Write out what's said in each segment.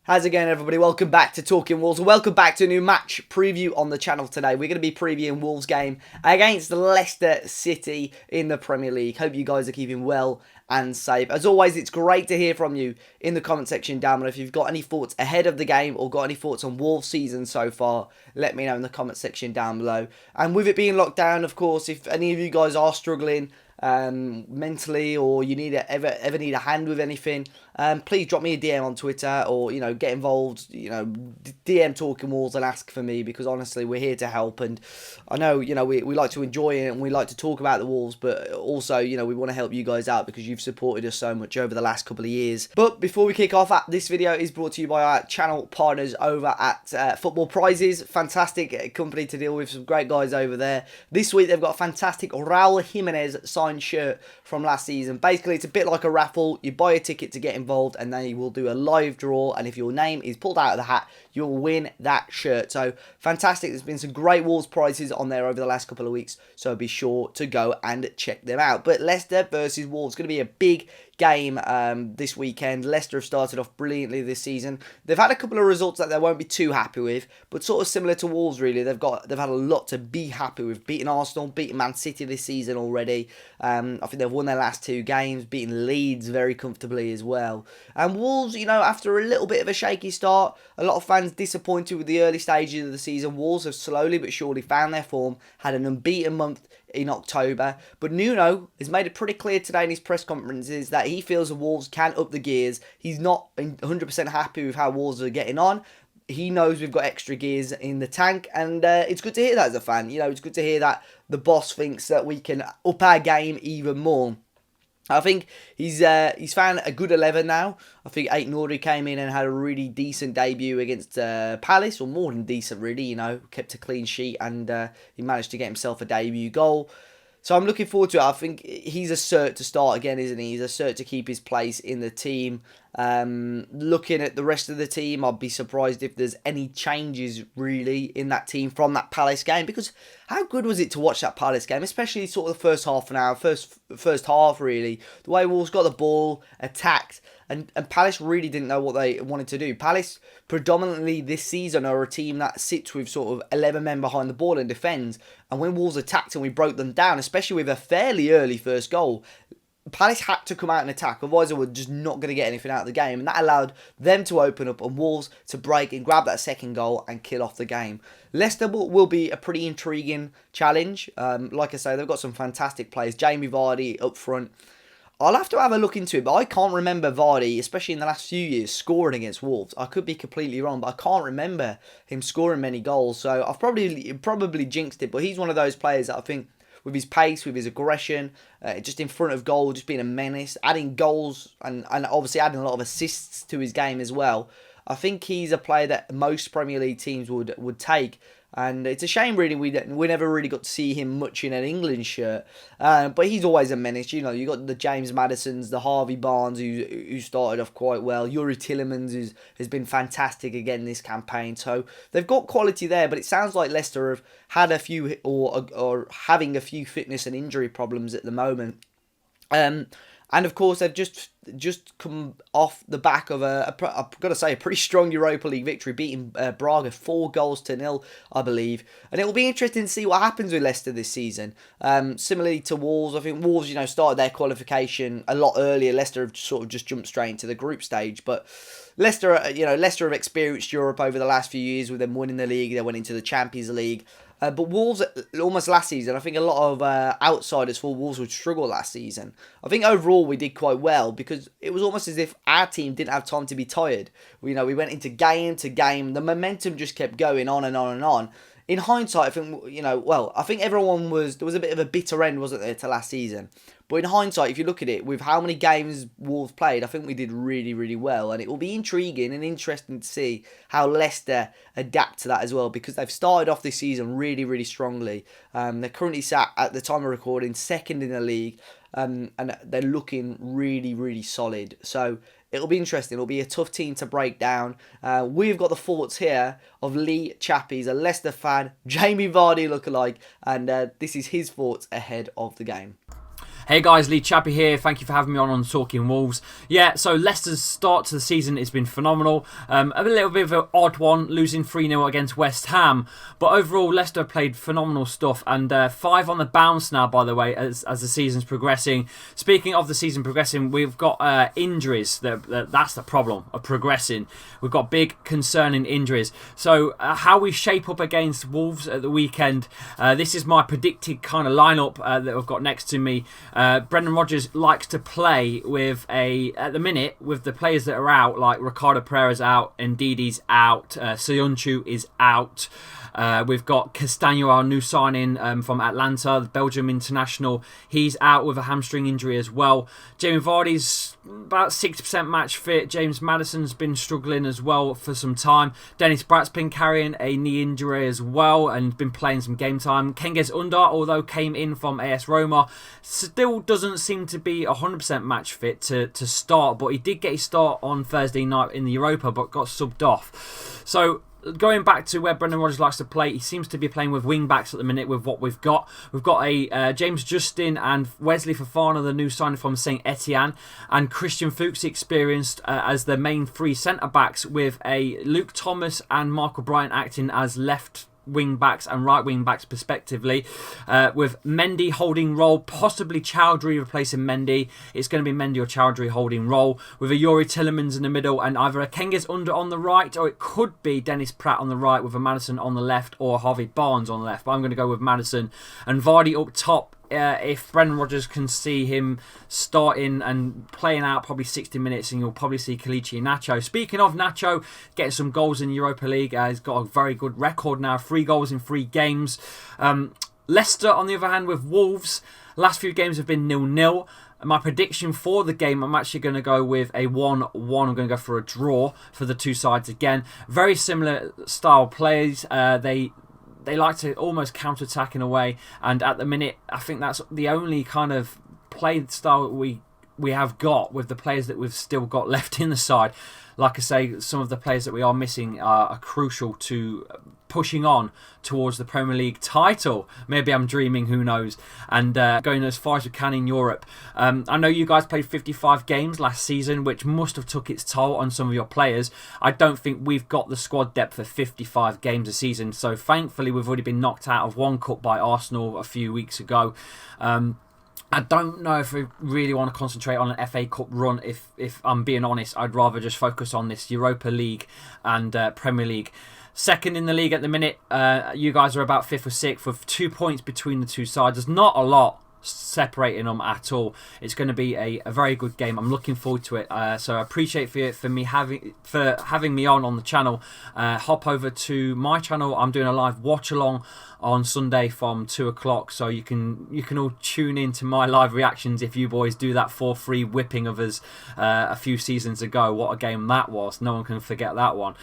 How's it going, everybody? Welcome back to Talking Wolves. Welcome back to a new match preview on the channel today. We're going to be previewing Wolves' game against Leicester City in the Premier League. Hope you guys are keeping well and safe. As always, it's great to hear from you in the comment section down below. If you've got any thoughts ahead of the game or got any thoughts on Wolves' season so far, let me know in the comment section down below. And with it being locked down, of course, if any of you guys are struggling mentally, or you need ever need a hand with anything, please drop me a DM on Twitter, or get involved, DM Talking Wolves and ask for me, because honestly we're here to help. And I know we like to enjoy it and we like to talk about the Wolves, but also we want to help you guys out because you've supported us so much over the last couple of years. But before we kick off, this video is brought to you by our channel partners over at Football Prizes. Fantastic company to deal with, some great guys over there. This week they've got a fantastic Raul Jimenez signed shirt from last season. Basically, it's a bit like a raffle. You buy a ticket to get involved, and then you will do a live draw, and if your name is pulled out of the hat, you'll win that shirt. So fantastic. There's been some great Wolves prizes on there over the last couple of weeks, so be sure to go and check them out. But Leicester versus Wolves, going to be a big game this weekend. Leicester have started off brilliantly this season. They've had a couple of results that they won't be too happy with, but sort of similar to Wolves really. They've had a lot to be happy with. Beating Arsenal, beating Man City this season already. I think they've won their last two games, beating Leeds very comfortably as well. And Wolves, after a little bit of a shaky start, a lot of fans disappointed with the early stages of the season. Wolves have slowly but surely found their form, had an unbeaten month in October, but Nuno has made it pretty clear today in his press conferences that he feels the Wolves can up the gears. He's not 100% happy with how Wolves are getting on. He knows we've got extra gears in the tank, and it's good to hear that as a fan. It's good to hear that the boss thinks that we can up our game even more. I think he's found a good 11 now. I think Nuno came in and had a really decent debut against Palace, or more than decent really, kept a clean sheet, and he managed to get himself a debut goal. So I'm looking forward to it. I think he's a cert to start again, isn't he? He's a cert to keep his place in the team. Looking at the rest of the team, I'd be surprised if there's any changes really in that team from that Palace game, because how good was it to watch that Palace game, especially sort of the first half an hour, first half really. The way Wolves got the ball, attacked, and Palace really didn't know what they wanted to do. Palace predominantly this season are a team that sits with sort of 11 men behind the ball and defends. And when Wolves attacked and we broke them down, especially with a fairly early first goal, Palace had to come out and attack, otherwise they were just not going to get anything out of the game. And that allowed them to open up and Wolves to break and grab that second goal and kill off the game. Leicester will be a pretty intriguing challenge. Like I say, they've got some fantastic players. Jamie Vardy up front. I'll have to have a look into it, but I can't remember Vardy, especially in the last few years, scoring against Wolves. I could be completely wrong, but I can't remember him scoring many goals. So I've probably jinxed it, but he's one of those players that I think, with his pace, with his aggression, just in front of goal, just being a menace, adding goals, and obviously adding a lot of assists to his game as well. I think he's a player that most Premier League teams would take. And it's a shame, really, we never really got to see him much in an England shirt. But he's always a menace. You got the James Maddisons, the Harvey Barnes, who started off quite well. Yuri Tillemans, has been fantastic again this campaign. So they've got quality there, but it sounds like Leicester have had a few, or having a few fitness and injury problems at the moment. And of course, they've just come off the back of I've got to say, a pretty strong Europa League victory, beating Braga 4-0, I believe. And it will be interesting to see what happens with Leicester this season. Similarly to Wolves, I think Wolves, started their qualification a lot earlier. Leicester have sort of just jumped straight into the group stage, but Leicester have experienced Europe over the last few years with them winning the league. They went into the Champions League. But Wolves, almost last season, I think a lot of outsiders for Wolves would struggle last season. I think overall we did quite well, because it was almost as if our team didn't have time to be tired. We went into game to game. The momentum just kept going on and on and on. In hindsight, I think, I think there was a bit of a bitter end, wasn't there, to last season. But in hindsight, if you look at it, with how many games Wolves played, I think we did really, really well. And it will be intriguing and interesting to see how Leicester adapt to that as well, because they've started off this season really, really strongly. They're currently sat, at the time of recording, second in the league. And they're looking really, really solid. So it'll be interesting. It'll be a tough team to break down. We've got the thoughts here of Lee Chappie. He's a Leicester fan, Jamie Vardy lookalike, and this is his thoughts ahead of the game. Hey guys, Lee Chappie here. Thank you for having me on Talking Wolves. Yeah, so Leicester's start to the season has been phenomenal. A little bit of an odd one, losing 3-0 against West Ham. But overall, Leicester played phenomenal stuff. And 5 on the bounce now, by the way, as the season's progressing. Speaking of the season progressing, we've got injuries. That's the problem of progressing. We've got big concerning injuries. So how we shape up against Wolves at the weekend, this is my predicted kind of lineup that I've got next to me. Brendan Rodgers likes to play with at the minute, with the players that are out, like Ricardo Pereira's out, Ndidi's out, Soyuncu is out. We've got Castagne, our new signing from Atlanta, the Belgium international. He's out with a hamstring injury as well. Jamie Vardy's about 60% match fit. James Maddison's been struggling as well for some time. Dennis Pratt's been carrying a knee injury as well and been playing some game time. Cengiz Under, although came in from AS Roma, still doesn't seem to be 100% match fit to start, but he did get his start on Thursday night in the Europa but got subbed off. So going back to where Brendan Rodgers likes to play, he seems to be playing with wing-backs at the minute with what we've got. We've got a James Justin and Wesley Fofana, the new signing from St Etienne, and Christian Fuchs experienced as the main 3 centre-backs, with a Luke Thomas and Michael Bryant acting as left wing backs and right wing backs respectively, with Mendy holding role, possibly Chowdhury replacing Mendy. It's going to be Mendy or Chowdhury holding role, with a Yuri Tillemans in the middle and either a Cengiz Under on the right, or it could be Dennis Pratt on the right with a Maddison on the left, or Harvey Barnes on the left. But I'm going to go with Maddison and Vardy up top. If Brendan Rodgers can see him starting and playing out probably 60 minutes, and you'll probably see Kelechi Iheanacho. Speaking of Nacho, getting some goals in Europa League, he's got a very good record now, 3 goals in 3 games. Leicester, on the other hand, with Wolves, last few games have been 0-0. My prediction for the game, I'm actually going to go with a 1-1. I'm going to go for a draw for the two sides again. Very similar style plays. They like to almost counter-attack in a way, and at the minute, I think that's the only kind of play style we have got with the players that we've still got left in the side. Like I say, some of the players that we are missing are crucial to pushing on towards the Premier League title. Maybe I'm dreaming, who knows, and going as far as we can in Europe. I know you guys played 55 games last season, which must have took its toll on some of your players. I don't think we've got the squad depth for 55 games a season, so thankfully we've already been knocked out of one cup by Arsenal a few weeks ago. I don't know if we really want to concentrate on an FA Cup run. If I'm being honest, I'd rather just focus on this Europa League and Premier League. Second in the league at the minute, you guys are about 5th or 6th with 2 points between the two sides. There's not a lot separating them at all. It's going to be a very good game. I'm looking forward to it. So I appreciate for having me on the channel. Hop over to my channel. I'm doing a live watch along on Sunday from 2 o'clock, so you can all tune in to my live reactions if you boys do that 4-3 whipping of us a few seasons ago. What a game that was. No one can forget that one.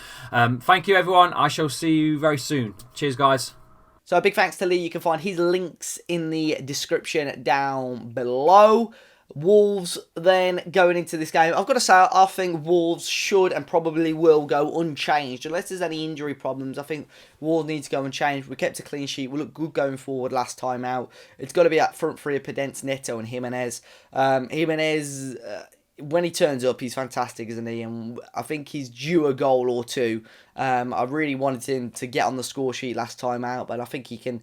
Thank you everyone. I shall see you very soon. Cheers guys. So a big thanks to Lee. You can find his links in the description down below. Wolves then going into this game, I've got to say I think Wolves should and probably will go unchanged unless there's any injury problems. I think Wolves need to go unchanged. We kept a clean sheet. We looked good going forward last time out. It's got to be at front three of Podence, Neto and Jimenez. Jimenez, when he turns up, he's fantastic, isn't he? And I think he's due a goal or two. I really wanted him to get on the score sheet last time out, but I think he can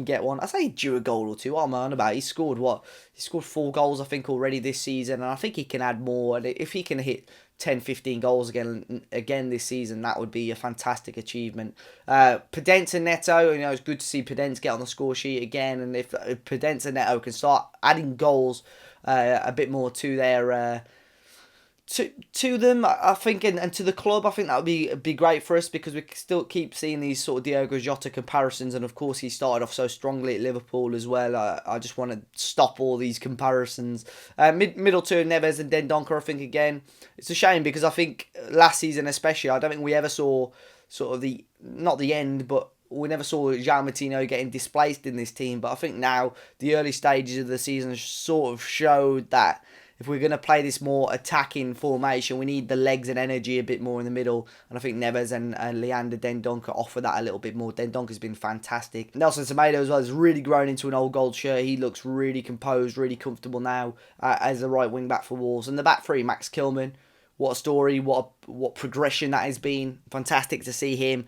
get one. I say due a goal or two. What am I on about? He scored 4 goals, I think, already this season, and I think he can add more. And if he can hit 10, 15 goals again this season, that would be a fantastic achievement. Podence and Neto, it's good to see Podence get on the score sheet again, and if Podence and Neto can start adding goals a bit more to their to them, I think, and to the club, I think that would be great for us, because we still keep seeing these sort of Diogo Jota comparisons, and of course he started off so strongly at Liverpool as well. I just want to stop all these comparisons. Middle two, Neves and Dendoncker, I think, again, it's a shame, because I think last season especially, I don't think we ever saw sort of not the end, but we never saw João Martino getting displaced in this team. But I think now the early stages of the season sort of showed that if we're going to play this more attacking formation, we need the legs and energy a bit more in the middle. And I think Neves and Leander Dendoncker offer that a little bit more. Dendoncker's been fantastic. Nelson Semedo as well has really grown into an old gold shirt. He looks really composed, really comfortable now as a right wing back for Wolves. And the back three, Max Kilman. What a story, what progression that has been. Fantastic to see him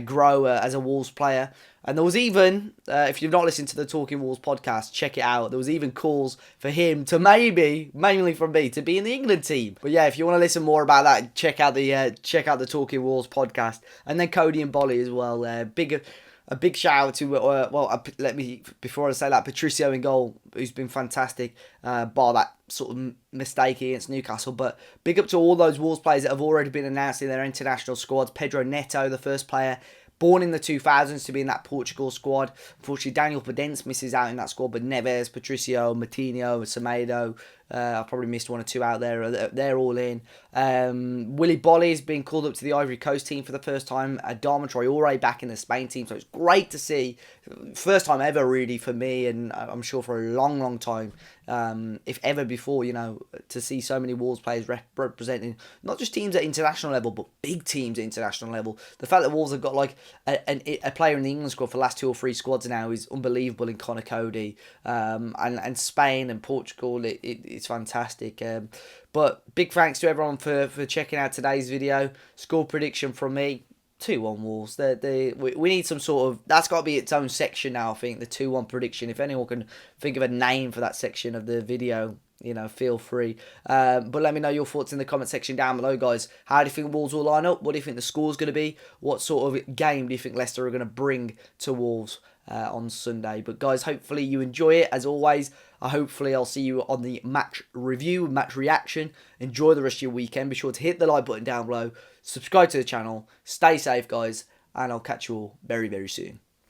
grow as a Wolves player. And there was even, if you've not listened to the Talking Wolves podcast, check it out. There was even calls for him to maybe, mainly from me, to be in the England team. But yeah, if you want to listen more about that, check out the Talking Wolves podcast. And then Cody and Bolly as well. A big shout out to, before I say that, Patricio in goal, who's been fantastic, bar that sort of mistake against Newcastle. But big up to all those Wolves players that have already been announced in their international squads. Pedro Neto, the first player born in the 2000s to be in that Portugal squad. Unfortunately, Daniel Podence misses out in that squad, but Neves, Patricio, Matinho, Semedo, I probably missed one or two out there. They're all in. Willy Bolly has been called up to the Ivory Coast team for the first time. Adama Traore back in the Spain team. So it's great to see. First time ever, really, for me, and I'm sure for a long, long time, if ever before, to see so many Wolves players representing not just teams at international level, but big teams at international level. The fact that Wolves have got like a player in the England squad for the last 2 or 3 squads now is unbelievable in Connor Cody. And Spain and Portugal, it's fantastic. But big thanks to everyone for checking out today's video. Score prediction from me, 2-1 Wolves. We need some sort of... That's got to be its own section now, I think, the 2-1 prediction. If anyone can think of a name for that section of the video, feel free. But let me know your thoughts in the comment section down below, guys. How do you think Wolves will line up? What do you think the score's going to be? What sort of game do you think Leicester are going to bring to Wolves on Sunday? But guys, hopefully you enjoy it. As always, hopefully I'll see you on the match review, match reaction. Enjoy the rest of your weekend. Be sure to hit the like button down below. Subscribe to the channel. Stay safe, guys. And I'll catch you all very, very soon.